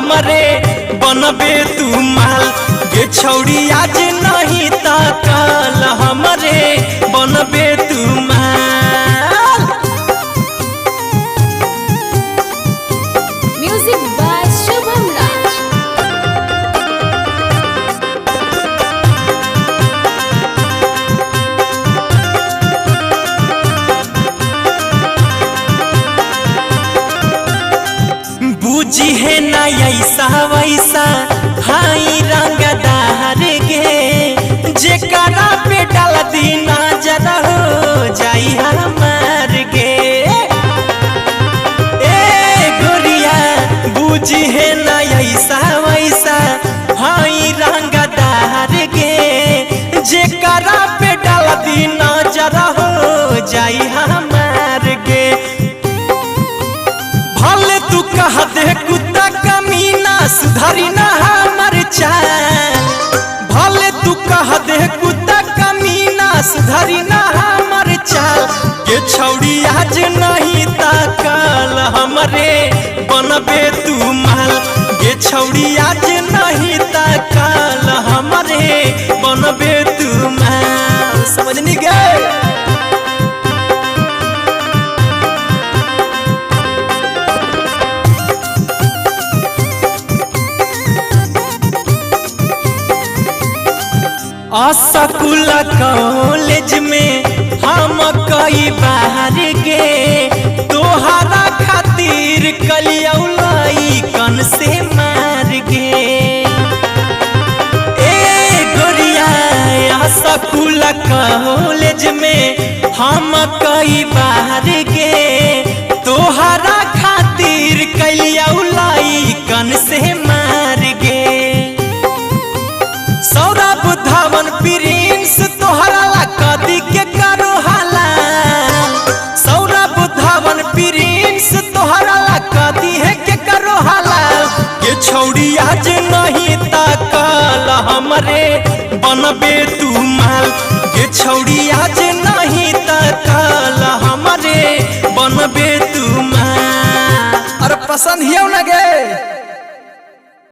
हमरे बनबे तू माल गे छौड़ी आज नहीं ता कल हमरे बनबे तू माल। म्यूजिक बाय शुभम राज। बूझी है ना ऐसा वैसा हाई रंगदार गे जेकरा पे डाल दी नजर हो जाई हमार गे। ए गोरिया बूझी है ना ऐसा वैसा हाई रंगदार गे जेकरा पे डाल दी नजर हो जाई हमार गे। भले तू कह दे कुत्ता कमीना सुधारी ना हमर चाल, भले तू कह दे कुत्ता कमीना सुधारी ना हमर चाल के छौड़ी आज नहीं ता कल हमरे बनबे तू माल गे छौड़ी आज नहीं ता कल हमरे बनबे तू माल। समझनी गए? स्कूल कॉलेज में हम कई बार गे तोहरा खातिर कलियौलाई कन से मार गे। ए गोरिया स्कूल कॉलेज में हम कई बार गे तोहरा खातिर कलियौलाई कन से मार गे। सौरभ धवन प्रिंस तोहरा ला कदी के करो हाला, सौरभ धवन प्रिंस तोहरा ला कदी है के करो हाला ये छौड़ी आज नहीं ता कल हमरे बनबे तू माल ये छौड़ी आज नहीं ता कल हमरे बनबे तू माल। अरे पसंद हियो ना